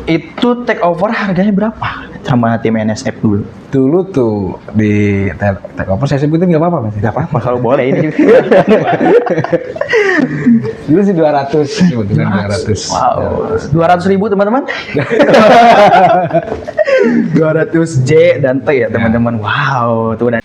Itu take over harganya berapa sama tim NSF dulu? Dulu tuh di take over saya sebutin nggak apa-apa Mas? Gak apa-apa kalau boleh ini. Dulu sih 200 sebetulnya 200. Wow, 200.000 teman-teman. 200 J dan T ya teman-teman. Wow, tuh.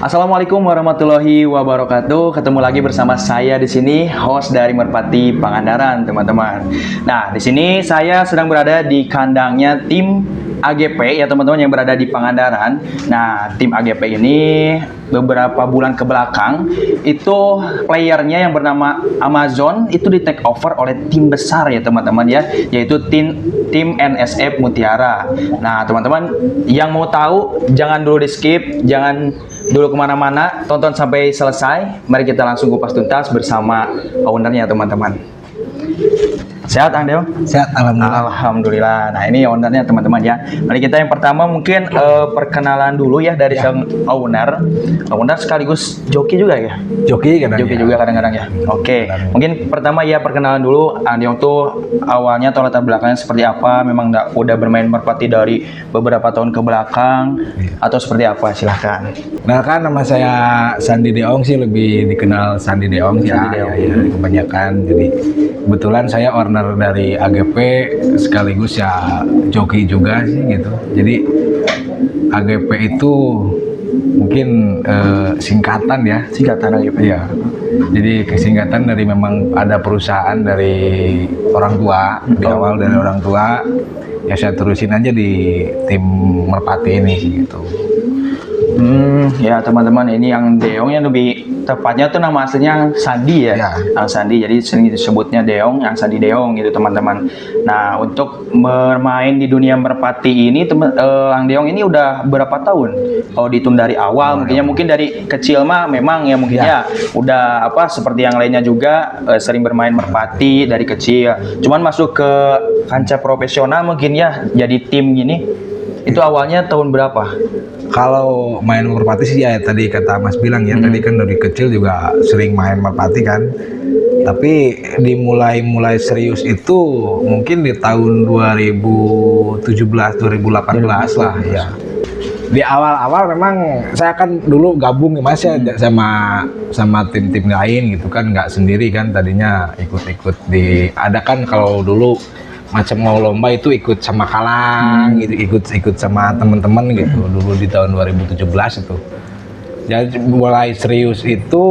Assalamualaikum warahmatullahi wabarakatuh. Ketemu lagi bersama saya di sini, host dari Merpati Pangandaran, teman-teman. Nah, di sini saya sedang berada di kandangnya tim AGP ya teman-teman yang berada di Pangandaran. Nah, tim AGP ini beberapa bulan ke belakang itu playernya yang bernama Amazon itu di take over oleh tim besar ya teman-teman ya, yaitu tim NSF Mutiara. Nah, teman-teman yang mau tahu jangan dulu di skip, jangan dulu kemana-mana, tonton sampai selesai. Mari kita langsung kupas tuntas bersama ownernya teman-teman. Sehat Ang Deong? Sehat, alhamdulillah. Alhamdulillah. Nah, ini ownernya teman-teman ya. Mari kita yang pertama mungkin perkenalan dulu ya dari sang owner. Owner sekaligus joki juga ya? Joki kadang. Joki juga kadang-kadang ya. Oke. Mungkin pertama ya perkenalan dulu Ang Deong tuh awalnya atau latar belakangnya seperti apa? Memang udah bermain merpati dari beberapa tahun ke belakang atau seperti apa? Silahkan. Nah kan nama saya Sandi Deong sih, lebih dikenal Sandi Deong ya, kebanyakan. Jadi kebetulan saya owner dari AGP sekaligus ya joki juga sih gitu. Jadi AGP itu mungkin singkatan ya. Singkatan AGP. Iya. Jadi kesingkatan dari memang ada perusahaan dari orang tua, di awal dari orang tua. Ya saya terusin aja di tim Merpati ini sih gitu. Ya teman-teman, ini yang Deong yang lebih tepatnya tuh nama aslinya Sandi ya, Ang Sandi. Jadi sering disebutnya Deong, Ang Sandi Deong gitu teman-teman. Nah, untuk bermain di dunia merpati ini, Ang Deong ini udah berapa tahun? Kalau dihitung dari awal, mungkin dari kecil mah memang ya mungkin ya udah apa seperti yang lainnya juga sering bermain merpati dari kecil. Cuman masuk ke kancah profesional mungkin ya jadi tim gini. Itu awalnya tahun berapa? Kalau main merpati sih ya tadi kata Mas bilang ya, tadi kan dari kecil juga sering main merpati kan. Tapi dimulai serius itu mungkin di tahun 2017 2018 lah ya. Di awal-awal memang saya kan dulu gabung Mas ya sama tim-tim lain gitu kan, nggak sendiri kan, tadinya ikut-ikut ada kan kalau dulu macam mau lomba itu ikut sama Kalang gitu, ikut sama teman-teman gitu dulu di tahun 2017 itu. Jadi mulai serius itu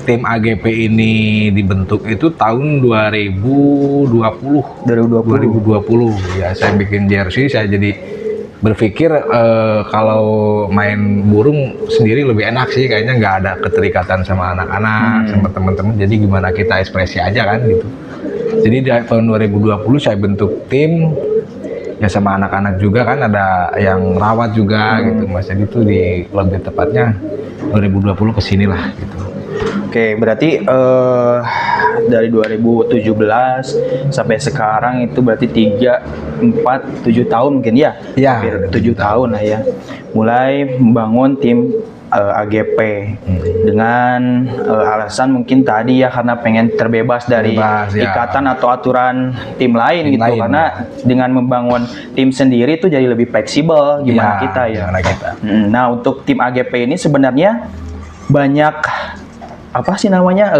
tim AGP ini dibentuk itu tahun 2020 ya. Saya bikin jersey, saya jadi berpikir kalau main burung sendiri lebih enak sih, kayaknya nggak ada keterikatan sama anak-anak sama teman-teman, jadi gimana kita ekspresi aja kan gitu. Jadi di tahun 2020 saya bentuk tim ya sama anak-anak juga kan, ada yang rawat juga gitu Mas. Jadi itu lebih tepatnya 2020 kesini lah gitu. Oke, berarti dari 2017 sampai sekarang itu berarti 3, 4, 7 tahun mungkin ya? Iya. Hampir 7 tahun lah ya. Mulai membangun tim AGP dengan alasan mungkin tadi ya karena pengen terbebas dari ikatan atau aturan tim lain gitu, karena dengan membangun tim sendiri itu jadi lebih fleksibel gimana kita ya. Nah, untuk tim AGP ini sebenarnya banyak apa sih namanya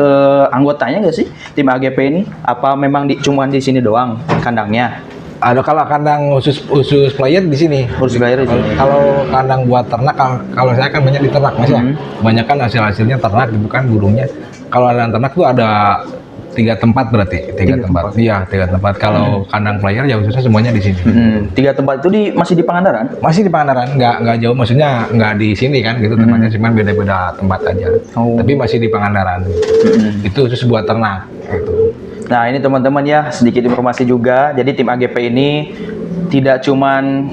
anggotanya nggak sih tim AGP ini? Apa memang cuman di sini doang kandangnya? Ada kalau kandang khusus player di sini. Khusus player di sini. Kalau kandang buat ternak, kalau saya kan banyak di ternak Mas ya. Banyak kan hasilnya ternak gitu kan burungnya. Kalau ada ternak tuh ada tiga tempat berarti, tiga tempat. Iya, tiga tempat. Kalau kandang player ya khususnya semuanya di sini. Tiga tempat itu masih di Pangandaran? Masih di Pangandaran, nggak jauh, maksudnya nggak di sini kan gitu tempatnya, cuman beda-beda tempat aja. Tapi masih di Pangandaran. Itu khusus buat ternak. Gitu. Nah ini teman-teman ya, sedikit informasi juga. Jadi tim AGP ini tidak cuman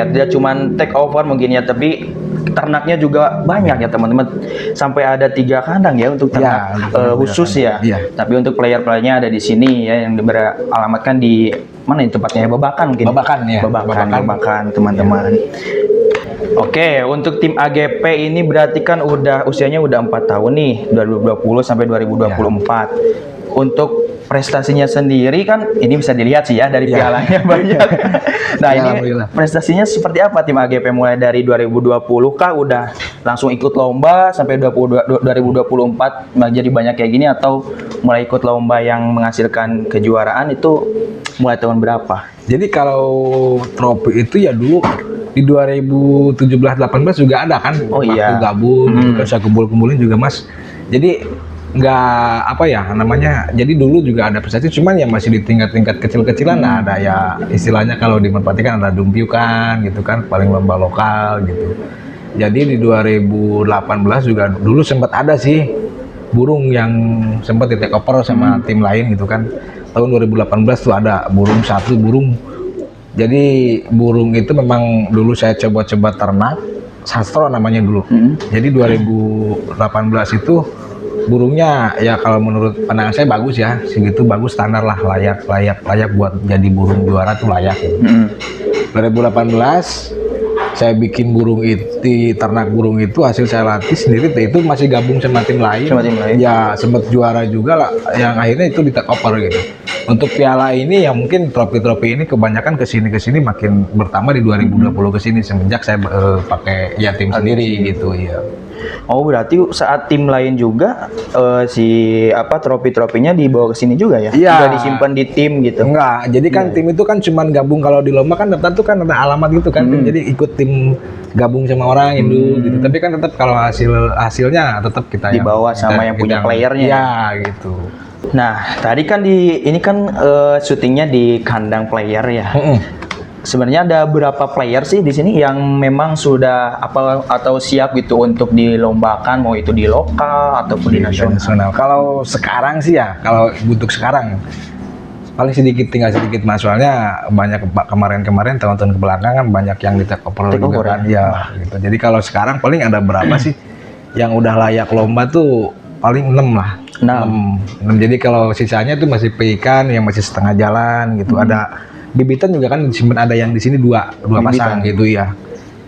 tidak cuman take over mungkin ya, tapi ternaknya juga banyak ya teman-teman. Sampai ada 3 kandang ya untuk ternak khusus ya. Tapi untuk player-playernya ada di sini ya, yang beralamatkan di mana ini tempatnya? Babakan mungkin. Babakan teman-teman. Oke, untuk tim AGP ini berarti kan usianya udah 4 tahun nih, 2020 sampai 2024. Untuk prestasinya sendiri kan ini bisa dilihat sih ya dari pialanya banyak. Nah ini prestasinya seperti apa tim AGP mulai dari 2020 kah udah langsung ikut lomba sampai 2024 jadi banyak kayak gini, atau mulai ikut lomba yang menghasilkan kejuaraan itu mulai tahun berapa? Jadi kalau trofi itu ya dulu di 2017-18 juga ada kan, waktu gabung, terus saya kumpul-kumpulin juga Mas. Jadi nggak jadi dulu juga ada prestasi, cuman ya masih di tingkat kecil-kecilan. Ada ya istilahnya kalau di Merpati kan ada dumpiu kan gitu kan, paling lomba lokal gitu. Jadi di 2018 juga dulu sempat ada sih burung yang sempat di take over sama tim lain gitu kan. Tahun 2018 tuh ada satu burung. Jadi burung itu memang dulu saya coba-coba ternak, sastro namanya dulu. Jadi 2018 itu burungnya ya kalau menurut pandangan saya bagus ya, segitu bagus, standar lah, layak buat jadi burung juara tuh layak. 2018 saya bikin burung itu, ternak burung itu, hasil saya latih sendiri, itu masih gabung sama tim lain. Ya sempat juara juga lah, yang akhirnya itu di take over gitu. Untuk piala ini ya mungkin trofi-trofi ini kebanyakan kesini makin bertambah di 2020 kesini semenjak saya pakai ya tim sendiri gitu ya. Oh berarti saat tim lain juga trofi-trofinya dibawa ke sini juga ya? Iya. Nggak disimpan di tim gitu? Enggak, jadi kan tim itu kan cuman gabung kalau di lomba kan daftar tuh kan ada alamat gitu kan, jadi ikut tim gabung sama orang Indo gitu. Tapi kan tetap kalau hasilnya tetap kita dibawa sama yang punya playernya. Ya gitu. Nah tadi kan ini kan syutingnya di kandang player ya. Sebenarnya ada berapa player sih di sini yang memang sudah atau siap gitu untuk dilombakan, mau itu di lokal ataupun di nasional? Kalau sekarang sih ya, kalau untuk sekarang paling tinggal sedikit Mas, soalnya banyak kemarin tahun-tahun kebelakangan banyak yang di take over juga kan ya gitu. Jadi kalau sekarang paling ada berapa sih yang udah layak lomba tuh, paling 6 lah. 6. Jadi kalau sisanya tuh masih pikan yang masih setengah jalan gitu. Ada bibitan juga kan disimpan, ada yang di sini dua pasang gitu ya.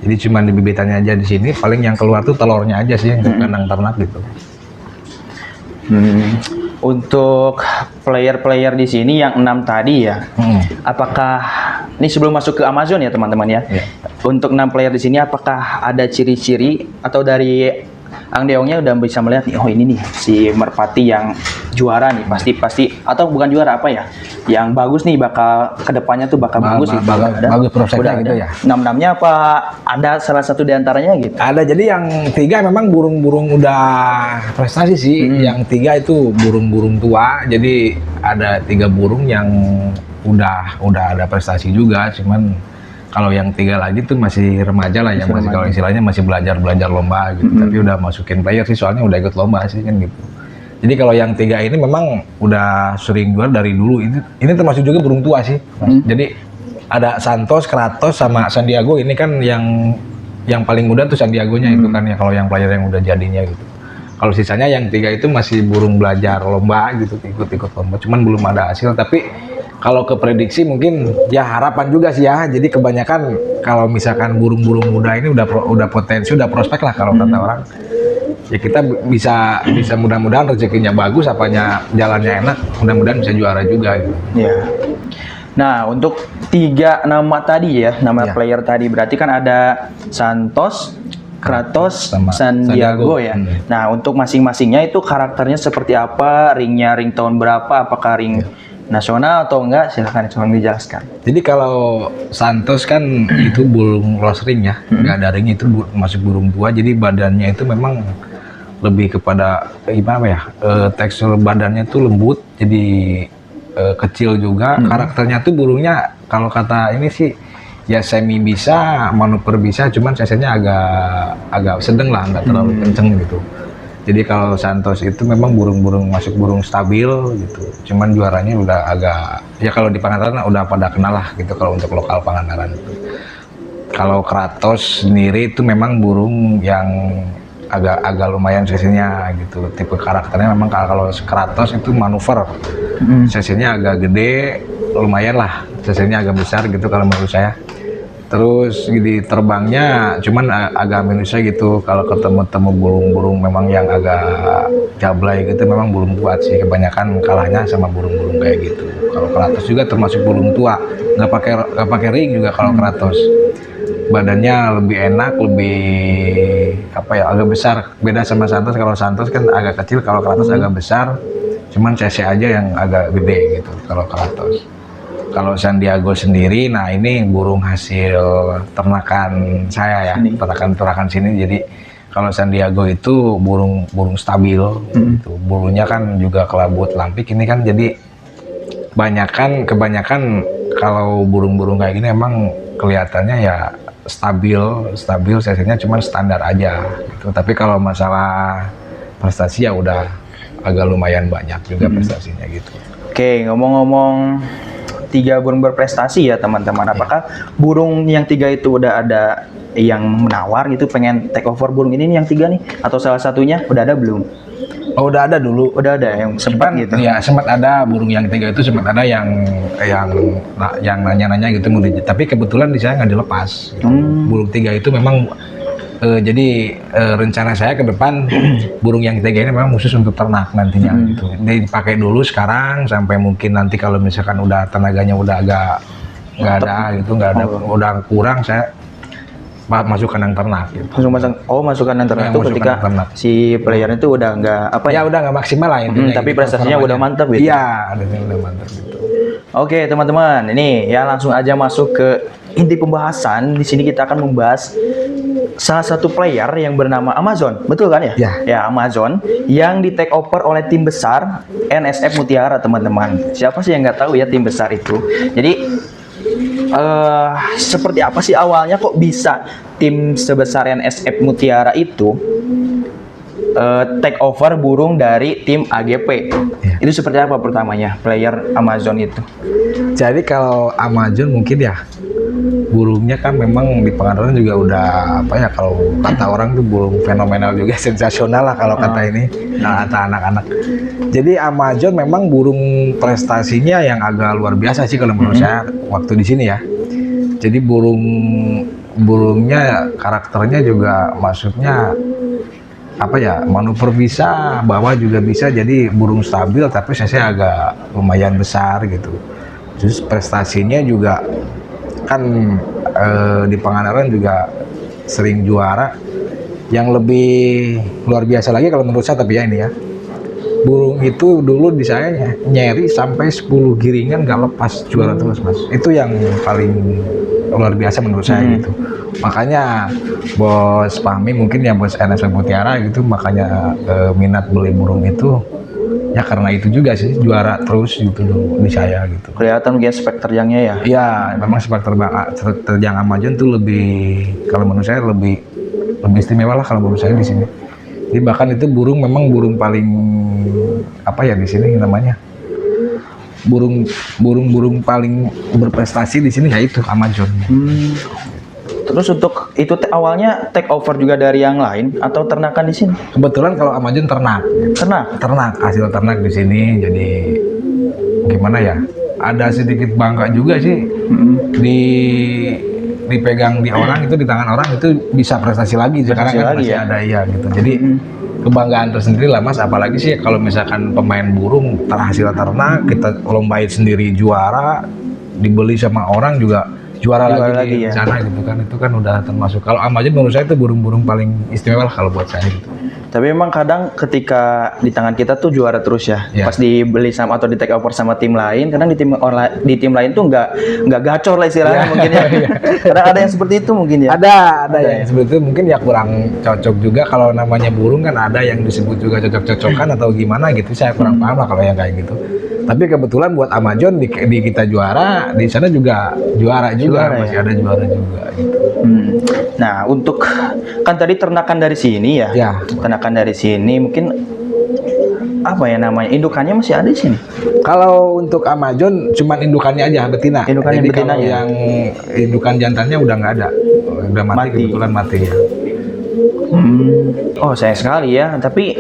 Jadi cuma di bibitannya aja di sini, paling yang keluar tuh telurnya aja sih untuk kandang ternak gitu. Untuk player-player di sini yang 6 tadi ya, apakah ini sebelum masuk ke Amazon ya teman-teman ya? Untuk 6 player di sini apakah ada ciri-ciri atau dari Ang Deongnya udah bisa melihat nih, oh ini nih si Merpati yang juara nih, pasti atau bukan juara yang bagus nih, bakal kedepannya tuh bakal bagus gitu. Bagus prospeknya gitu ya. 6-6-nya apa ada salah satu diantaranya gitu? Ada, jadi yang 3 memang burung-burung udah prestasi sih. Yang 3 itu burung-burung tua, jadi ada 3 burung yang udah ada prestasi juga, cuman kalau yang 3 lagi tuh masih remaja lah, yang masih kalau istilahnya masih belajar lomba gitu. Tapi udah masukin player sih, soalnya udah ikut lomba sih kan gitu. Jadi kalau yang 3 ini memang udah sering juara dari dulu. Ini termasuk juga burung tua sih. Jadi ada Santos, Kratos sama Sandiago. Ini kan yang paling muda tuh Sandiagonya itu kan ya, kalau yang player yang udah jadinya gitu. Kalau sisanya yang 3 itu masih burung belajar lomba gitu, ikut lomba. Cuman belum ada hasil, tapi kalau ke prediksi mungkin ya harapan juga sih ya. Jadi kebanyakan kalau misalkan burung-burung muda ini udah potensi, udah prospek lah kalau kata orang. Ya kita bisa mudah-mudahan rezekinya bagus, apanya jalannya enak, mudah-mudahan bisa juara juga gitu. Ya. Nah, untuk 3 nama tadi ya, nama player tadi berarti kan ada Santos, Kratos, sama Sandiago ya. Nah, untuk masing-masingnya itu karakternya seperti apa? Ringnya ring tahun berapa? Apakah ring nasional atau enggak? Silahkan dijelaskan. Jadi kalau Santos kan itu burung rose ring ya, nggak ada ring, itu masih burung tua. Jadi badannya itu memang lebih kepada gimana ya, tekstur badannya tuh lembut, jadi kecil juga. Karakternya tuh burungnya kalau kata ini sih ya semi bisa, manuver bisa, cuman cc-nya agak sedang lah, nggak terlalu kenceng gitu. Jadi kalau Santos itu memang burung-burung masuk burung stabil gitu. Cuman juaranya udah agak ya kalau di Pangandaran udah pada kenal lah gitu kalau untuk lokal Pangandaran itu. Kalau Kratos sendiri itu memang burung yang agak lumayan cc-nya gitu. Tipe karakternya memang kalau Kratos itu manuver. Cc-nya agak gede, lumayan lah. Cc-nya agak besar gitu kalau menurut saya. Terus di terbangnya cuman agak minusnya gitu kalau ketemu burung-burung memang yang agak jablay gitu, memang burung tua sih kebanyakan kalahnya sama burung-burung kayak gitu. Kalau Kratos juga termasuk burung tua, nggak pakai ring juga kalau Kratos. Badannya lebih enak, lebih apa ya, agak besar, beda sama Santos. Kalau Santos kan agak kecil, kalau Kratos agak besar, cuman cc aja yang agak gede gitu kalau Kratos. Kalau San Diego sendiri, nah ini burung hasil ternakan saya ya, ternakan sini. Jadi kalau San Diego itu burung stabil, gitu. Bulunya kan juga kelabut lampik. Ini kan jadi kebanyakan kalau burung-burung kayak gini emang kelihatannya ya stabil, cc-nya cuman standar aja. Gitu. Tapi kalau masalah prestasi ya udah agak lumayan banyak juga prestasinya gitu. Oke, ngomong-ngomong 3 burung berprestasi ya teman-teman. Apakah burung yang 3 itu udah ada yang menawar gitu pengen take over burung ini yang 3 nih? Atau salah satunya udah ada belum? Oh, udah ada dulu. Udah ada yang sempat gitu? Ya sempat ada burung yang 3 itu, sempat ada yang nanya-nanya gitu. Tapi kebetulan di saya nggak dilepas. Gitu. Burung 3 itu memang jadi rencana saya ke depan burung yang 3 ini memang khusus untuk ternak nantinya gitu. Dipakai dulu sekarang sampai mungkin nanti kalau misalkan udah tenaganya udah agak nggak ada gitu, udah kurang, saya masuk kandang ternak gitu. Masuk kandang ternak itu ketika si player itu udah nggak apa ya, udah nggak maksimal lah intinya. Tapi gitu, prestasinya udah mantap gitu. Iya, udah mantap gitu. Oke teman-teman, ini ya langsung aja masuk ke inti pembahasan. Di sini kita akan membahas salah satu player yang bernama Amazon, betul kan ya? Ya, Amazon yang di take over oleh tim besar NSF Mutiara, teman-teman. Siapa sih yang nggak tahu ya tim besar itu? Jadi seperti apa sih awalnya kok bisa tim sebesar NSF Mutiara itu take over burung dari tim AGP? Itu seperti apa pertamanya player Amazon itu? Jadi kalau Amazon mungkin ya burungnya kan memang di Pangandaran juga udah apa ya, kalau kata orang tuh burung fenomenal juga, sensasional lah kalau kata ini, kata anak-anak. Jadi Amazon memang burung prestasinya yang agak luar biasa sih kalau menurut saya waktu di sini ya. Jadi burungnya karakternya juga maksudnya apa ya, manuver bisa, bawah juga bisa, jadi burung stabil tapi saya agak lumayan besar gitu. Terus prestasinya juga kan di Pangandaran juga sering juara. Yang lebih luar biasa lagi kalau menurut saya, tapi ya ini ya, burung itu dulu di saya nyeri sampai 10 giringan gak lepas, juara terus mas. Itu yang paling luar biasa menurut saya gitu. Makanya bos Fahmi mungkin ya, bos NSF Mutiara gitu, makanya minat beli burung itu ya karena itu juga sih, juara terus gitu dulu di saya gitu. Kelihatan mungkin spek terjangnya ya? Iya, memang spek terjang Amazon tuh lebih, kalau menurut saya lebih istimewa lah kalau menurut saya di sini. Jadi bahkan itu memang burung paling apa ya di sini namanya, burung paling berprestasi di sini ya itu Amazon. Terus untuk itu awalnya take over juga dari yang lain atau ternakan di sini? Kebetulan kalau Amazon ternak hasil ternak di sini, jadi gimana ya, ada sedikit bangga juga sih dipegang di orang itu, di tangan orang itu bisa prestasi lagi sekarang kan masih ya? Ada ya gitu. Jadi kebanggaan tersendiri lah mas, apalagi sih kalau misalkan pemain burung terhasil ternak, kita lombain sendiri juara, dibeli sama orang juga juara Juara lagi lagi di ya. sana gitu kan. Itu kan udah termasuk, kalau Amazon menurut saya itu burung-burung paling istimewa lah kalau buat saya gitu. Tapi memang kadang ketika di tangan kita tuh juara terus ya. Iya. Pas dibeli sama atau di take over sama tim lain, kadang di tim lain tuh nggak gacor lah istilahnya mungkin ya. Kadang ada yang seperti itu mungkin ya. Ada yang seperti itu, mungkin ya kurang cocok juga. Kalau namanya burung kan ada yang disebut juga cocok-cocokan atau gimana gitu, saya kurang paham lah kalau yang kayak gitu. Tapi kebetulan buat Amazon di kita juara, di sana juga juara juga, Juara, masih ya? ada juara juga gitu. Nah, untuk kan tadi ternakan dari sini ya. Ya. Ternakan dari sini mungkin apa ya namanya? Indukannya masih ada di sini. Kalau untuk Amazon cuman indukannya aja betina. Indukannya Jadi betinanya. kalau yang indukan jantannya udah nggak ada, udah mati. Kebetulan mati ya. Oh, sayang sekali ya. Tapi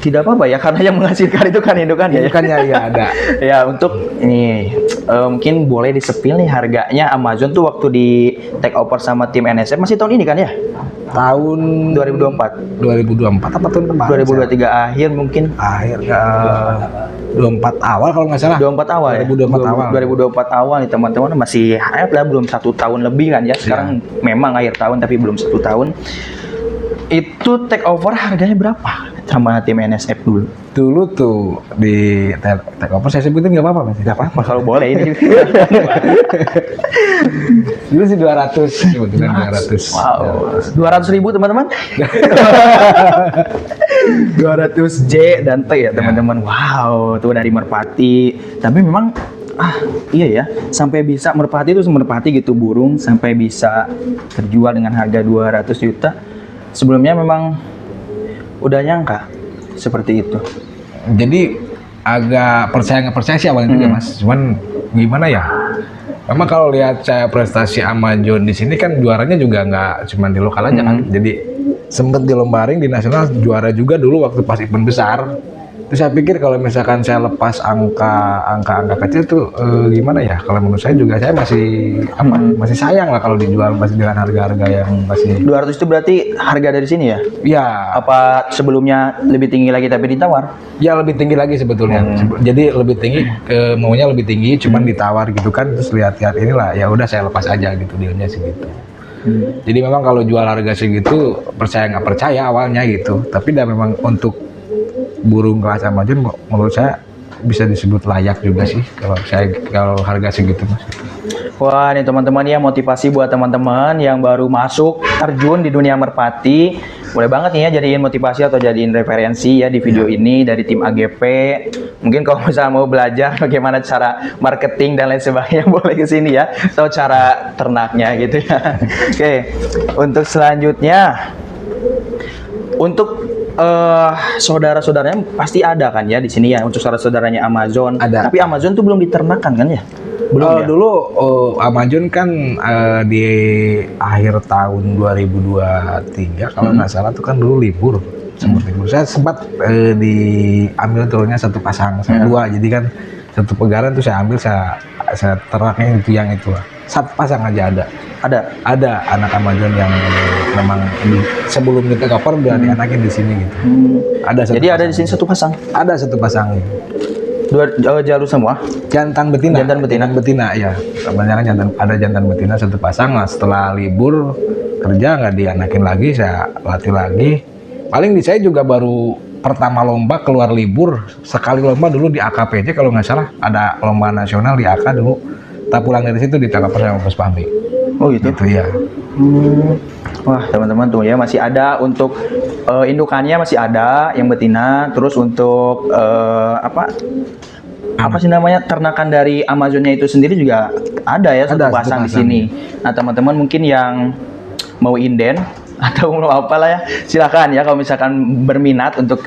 tidak apa-apa ya, karena yang menghasilkan itu kan indukannya ya. Indukannya ya ada. Ya, untuk ini mungkin boleh disepil nih harganya Amazon tuh waktu di take over sama tim NSF masih tahun ini kan ya? Tahun 2024. 2024 apa tahun kemarin? 2023 akhir mungkin. Akhir 24 awal kalau nggak salah. 24 awal ya? 2024 awal. 2024 awal nih teman-teman, masih lah belum 1 tahun lebih kan ya. Sekarang memang akhir tahun tapi belum 1 tahun. Itu take over harganya berapa sama tim NSF dulu? Dulu tuh di take over saya sebutin nggak apa-apa Mas? Gak apa-apa kalau boleh ini. Dulu sih 200 sebetulnya 200. Wow, 200.000 teman-teman. 200 J dan T ya teman-teman. Wow, tuh dari Merpati. Tapi memang iya ya, sampai bisa Merpati itu Merpati gitu burung sampai bisa terjual dengan harga 200 juta. Sebelumnya memang udah nyangka seperti itu. Jadi agak percaya nggak percaya sih awalnya juga Mas. Cuman gimana ya? Memang kalau lihat saya prestasi Amazon di sini kan juaranya juga nggak cuma di lokal aja kan. Jadi sempet di lomba ring di nasional juara juga dulu waktu pas event besar. Terus saya pikir kalau misalkan saya lepas angka kecil tuh gimana ya? Kalau menurut saya juga saya masih sayang lah kalau dijual masih dengan harga-harga yang masih 200 itu berarti harga dari sini ya? ya Apa sebelumnya lebih tinggi lagi tapi ditawar? ya lebih tinggi lagi sebetulnya. Jadi lebih tinggi maunya lebih tinggi cuman ditawar gitu kan, terus lihat-lihat inilah ya udah saya lepas aja gitu, dealnya sih gitu. Jadi memang kalau jual harga segitu percaya nggak percaya awalnya gitu, tapi dah memang untuk burung kelas Amazon menurut saya bisa disebut layak juga sih kalau harga segitu Mas. Wah, ini teman-teman ya, motivasi buat teman-teman yang baru masuk terjun di dunia merpati. Boleh banget nih ya jadiin motivasi atau jadiin referensi ya di video ini dari tim AGP. Mungkin kalau misalnya mau belajar bagaimana cara marketing dan lain sebagainya boleh ke sini ya, atau cara ternaknya gitu ya. Oke, untuk selanjutnya untuk saudara-saudaranya pasti ada kan ya di sini ya, untuk saudara-saudaranya Amazon. Ada. Tapi Amazon tuh belum diternakan kan ya? Belum ya? Dulu Amazon kan di akhir tahun 2023 kalau nggak salah tuh kan dulu libur. Sempat libur. Saya sempat diambil turunnya satu pasang, dua. Jadi kan satu pegaran tuh saya ambil, saya ternaknya itu yang itu. Satu pasang aja ada. Ada anak Amazon yang memang sebelum di take over udah dianakin di sini gitu. Ada satu Jadi ada pasang. di sini satu pasang. Ada satu pasang. Dua jalur semua. Jantan betina. Jantan betina. Jantan betina ya. Kebanyakan ada jantan betina satu pasang. Nah, setelah libur kerja nggak dianakin lagi, saya latih lagi. Paling di saya juga baru pertama lomba keluar libur sekali lomba dulu di AKPJ kalau nggak salah, ada lomba nasional di AK dulu. Kita pulang dari situ ditangkap sama Bos Pambi. Oh gitu. Gitu ya. Wah teman-teman tuh ya, masih ada untuk indukannya masih ada yang betina. Terus untuk apa sih namanya, ternakan dari Amazonnya itu sendiri juga ada ya, satu Ada, satu pasang di pasang. sini. Nah teman-teman mungkin yang mau inden atau mau apalah ya, silakan ya kalau misalkan berminat untuk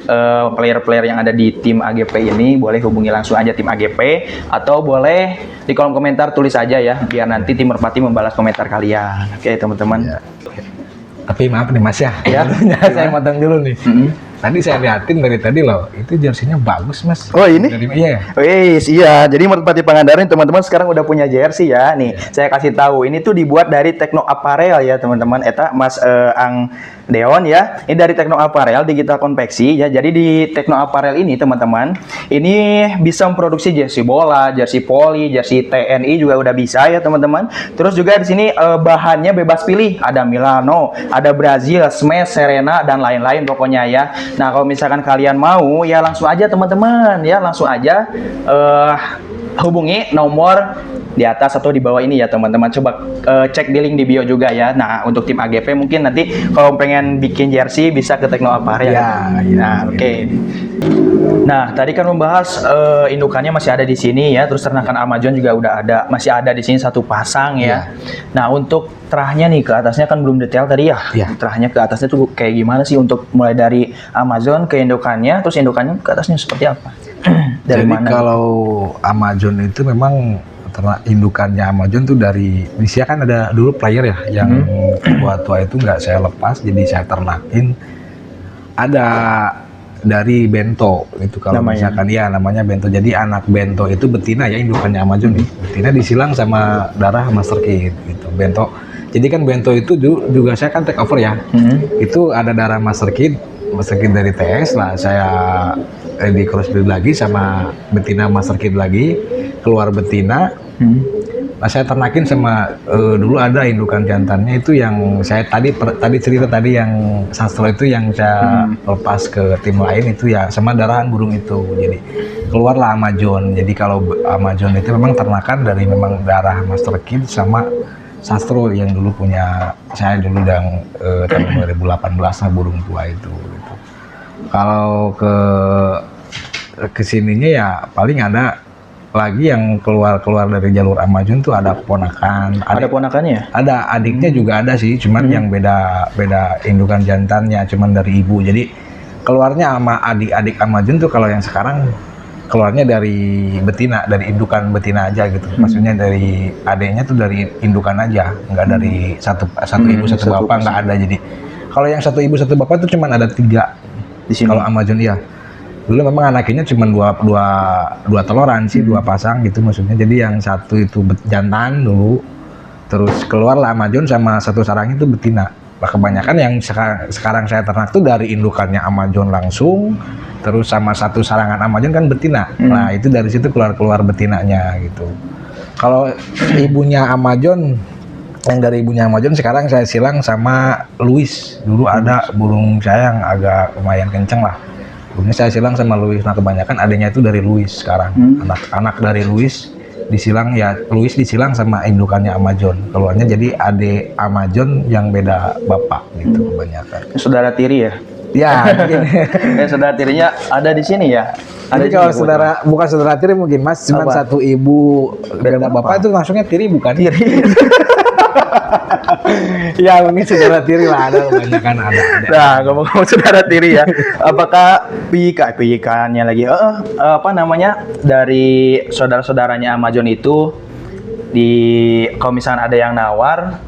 player-player yang ada di tim AGP ini, boleh hubungi langsung aja tim AGP, atau boleh di kolom komentar tulis aja ya, biar nanti tim Merpati membalas komentar kalian. Oke teman-teman. Ya. Tapi maaf nih Mas ya. Ya. Saya motong dulu nih. tadi saya liatin dari tadi loh, itu jersinya bagus mas. Oh ini? Iya. Wih, iya. Jadi Merpati Pangandaran teman-teman sekarang udah punya jersey ya. Nih, saya kasih tahu. Ini tuh dibuat dari Tekno Apparel ya teman-teman. Eta Mas Ang Deon ya. Ini dari Tekno Apparel digital konveksi ya. Jadi di Tekno Apparel ini teman-teman, ini bisa memproduksi jersey bola, jersey poli, jersey TNI juga udah bisa ya teman-teman. Terus juga di sini bahannya bebas pilih. Ada Milano, ada Brazil, Smash, Serena dan lain-lain pokoknya ya. Nah, kalau misalkan kalian mau ya langsung aja teman-teman ya, langsung aja hubungi nomor di atas atau di bawah ini ya teman-teman. Coba cek di link di bio juga ya. Nah, untuk tim AGP mungkin nanti kalau pengen bikin jersey bisa ke Tekno Apparel Ya, nah, oke. Nah, tadi kan membahas indukannya masih ada di sini ya. Terus ternakan Amazon juga udah ada, masih ada di sini satu pasang ya. Nah, untuk terahnya nih ke atasnya kan belum detail tadi ya. Terahnya ke atasnya tuh kayak gimana sih untuk mulai dari Amazon ke indukannya, terus indukannya ke atasnya seperti apa? Dari Jadi mana? kalau Amazon itu memang indukannya Amazon tuh dari Indonesia kan ada dulu player ya yang tua-tua itu nggak saya lepas, jadi saya ternakin. Ada dari Bento itu kalau Namanya? misalkan ya namanya Bento. Jadi anak Bento itu betina ya, indukannya Amazon nih. Betina disilang sama darah Master Kid gitu. Bento. Jadi kan Bento itu juga saya kan take over ya. Itu ada darah Master Kid dari TS lah. Saya di crossbreed lagi sama betina Master Kid lagi, keluar betina. Nah, saya ternakin sama dulu ada indukan jantannya itu yang saya tadi cerita tadi yang Sastro itu yang saya lepas ke tim lain itu ya sama darahan burung itu. Jadi keluarlah Amazon. Jadi kalau Amazon itu memang ternakan dari memang darah Master Kid sama Sastro yang dulu punya saya dulu yang tahun 2018 lah burung tua itu gitu. Kalau ke sininya ya paling ada lagi yang keluar dari jalur Amazon tuh ada ponakan. Ada ponakannya? Ada adiknya juga ada sih, cuman yang beda indukan jantannya, cuman dari ibu. Jadi keluarnya sama adik-adik Amazon tuh kalau yang sekarang keluarnya dari betina, dari indukan betina aja gitu. Maksudnya dari adiknya tuh dari indukan aja, nggak dari satu ibu satu bapak, nggak ada. Jadi kalau yang satu ibu satu bapak tuh cuman ada 3 di sini. Kalau Amazon iya. Dulu memang anaknya cuma dua teloran sih, 2 pasang gitu maksudnya. Jadi yang satu itu jantan dulu, terus keluarlah Amazon sama satu sarang itu betina. Nah, kebanyakan yang sekarang saya ternak tuh dari indukannya Amazon langsung, terus sama satu sarangan Amazon kan betina. Nah itu dari situ keluar betinanya gitu. Kalau ibunya Amazon, yang dari ibunya Amazon sekarang saya silang sama Louis. Dulu ada burung saya yang agak lumayan kenceng lah. Burungnya saya silang sama Louis. Nah kebanyakan adanya itu dari Louis sekarang. Anak dari Louis disilang ya, Louis disilang sama indukannya Amazon. Keluarnya jadi adik Amazon yang beda bapak gitu kebanyakan. Saudara tiri ya? Ya, mungkin. Saudara tirinya ada di sini ya? Ada kalau saudara, bukan saudara tiri mungkin mas, cuma satu ibu beda bapak itu langsungnya tiri bukan? Tiri. Ya mungkin saudara tiri lah, ada kebanyakan ada. Nah, ngomong-ngomong saudara tiri ya, apakah pijikannya lagi apa namanya dari saudara-saudaranya Amazon itu kalau misalnya ada yang nawar,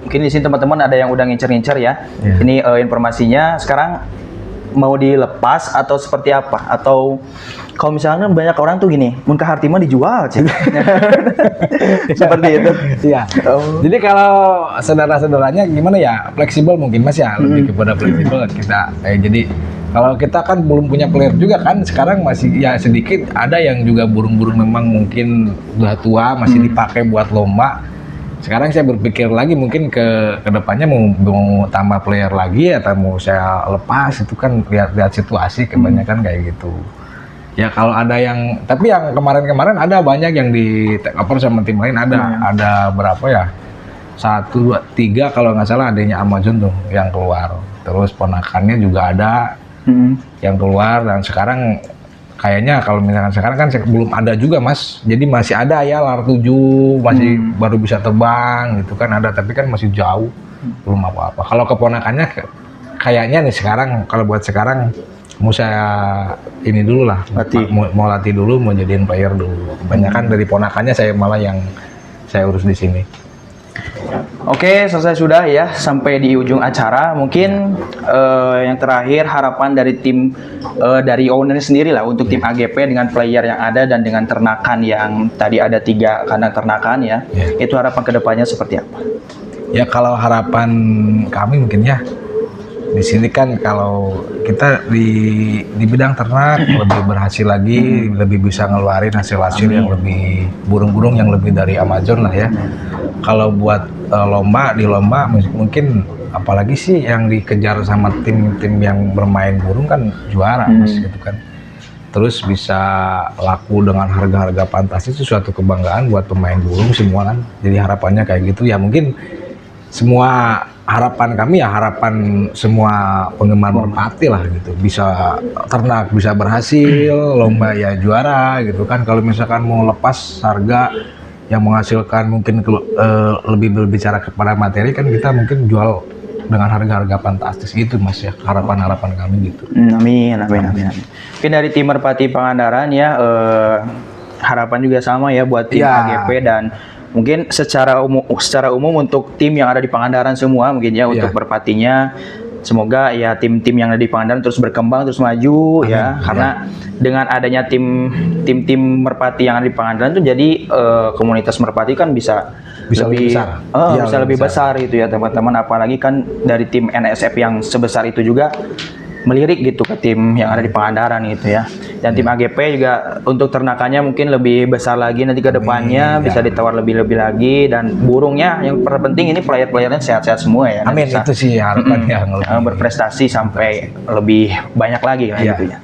mungkin di sini teman-teman ada yang udah ngincer-ngincer ya. Ini informasinya sekarang mau dilepas atau seperti apa? Atau kalau misalnya banyak orang tuh gini, mun ka harti mah dijual, cik. Seperti itu. Iya. Jadi kalau saudara-saudaranya gimana ya? Fleksibel mungkin mas ya, lebih kepada fleksibel kita. Jadi kalau kita kan belum punya player juga kan, sekarang masih ya sedikit ada yang juga burung-burung memang mungkin udah tua masih dipakai buat lomba. Sekarang saya berpikir lagi mungkin ke depannya mau tambah player lagi atau mau saya lepas, itu kan lihat situasi kebanyakan kayak gitu. Ya kalau ada yang, tapi yang kemarin-kemarin ada banyak yang di take over sama tim lain, ada berapa ya? 1, 2, 3 kalau nggak salah adanya Amazon tuh yang keluar. Terus ponakannya juga ada yang keluar, dan sekarang kayaknya kalau misalkan sekarang kan belum ada juga mas, jadi masih ada ya lar 7 masih baru bisa terbang gitu kan ada, tapi kan masih jauh belum apa-apa. Kalau keponakannya kayaknya nih sekarang, kalau buat sekarang mau saya ini dulu lah, mau latih dulu, mau jadiin player dulu. Kebanyakan dari ponakannya saya malah yang saya urus di sini. Oke, selesai sudah ya, sampai di ujung acara. Mungkin yang terakhir harapan dari tim dari owner sendiri lah untuk tim AGP dengan player yang ada dan dengan ternakan yang tadi ada 3 kandang ternakan ya. Itu harapan kedepannya seperti apa? Ya kalau harapan kami mungkin ya di sini kan kalau kita di bidang ternak lebih berhasil lagi, lebih bisa ngeluarin hasil-hasil yang lebih burung-burung yang lebih dari Amazon lah ya. Kalau buat lomba di lomba mungkin apalagi sih yang dikejar sama tim-tim yang bermain burung kan juara mas gitu kan. Terus bisa laku dengan harga-harga fantastis itu suatu kebanggaan buat pemain burung semua kan. Jadi harapannya kayak gitu ya, mungkin semua harapan kami ya harapan semua penggemar merpati lah gitu, bisa ternak bisa berhasil, lomba ya juara gitu kan. Kalau misalkan mau lepas harga yang menghasilkan mungkin lebih berbicara kepada materi kan, kita mungkin jual dengan harga-harga fantastis itu mas ya, harapan-harapan kami gitu. Amin. Mungkin dari tim Merpati Pangandaran ya harapan juga sama ya buat tim AGP dan mungkin secara umum untuk tim yang ada di Pangandaran semua mungkin ya untuk merpatinya, semoga ya tim-tim yang ada di Pangandaran terus berkembang terus maju. Amin. Ya karena dengan adanya tim-tim merpati yang ada di Pangandaran tuh jadi komunitas merpati kan bisa lebih besar. Bisa lebih besar itu ya teman-teman, apalagi kan dari tim NSF yang sebesar itu juga melirik gitu ke tim yang ada di Pangandaran gitu ya. Dan tim AGP juga untuk ternakannya mungkin lebih besar lagi nanti ke depannya, bisa ditawar lebih-lebih lagi, dan burungnya yang terpenting ini player-playernya sehat-sehat semua ya. Amin, itu sih harapannya berprestasi sampai lebih banyak lagi lah gitu ya.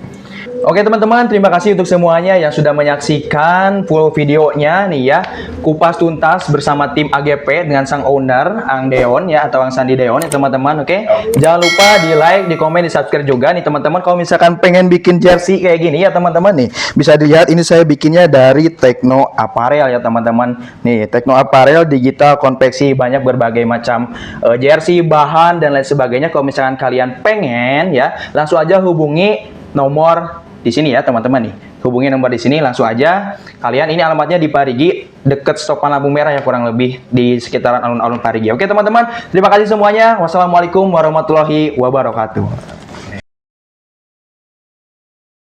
Oke teman-teman, terima kasih untuk semuanya yang sudah menyaksikan full videonya nih ya, kupas tuntas bersama tim AGP dengan sang owner Ang Deon ya, atau Ang Sandi Deon ya teman-teman. Oke, jangan lupa di like, di komen, di subscribe juga nih teman-teman. Kalau misalkan pengen bikin jersey kayak gini ya teman-teman nih, bisa dilihat ini saya bikinnya dari Tekno Apparel ya teman-teman. Nih Tekno Apparel digital konveksi, banyak berbagai macam jersey, bahan dan lain sebagainya. Kalau misalkan kalian pengen ya, langsung aja hubungi nomor di sini ya teman-teman nih, hubungi nomor di sini langsung aja kalian. Ini alamatnya di Parigi deket stopan lampu merah ya, kurang lebih di sekitaran alun-alun Parigi. Oke teman-teman, terima kasih semuanya. Wassalamualaikum warahmatullahi wabarakatuh.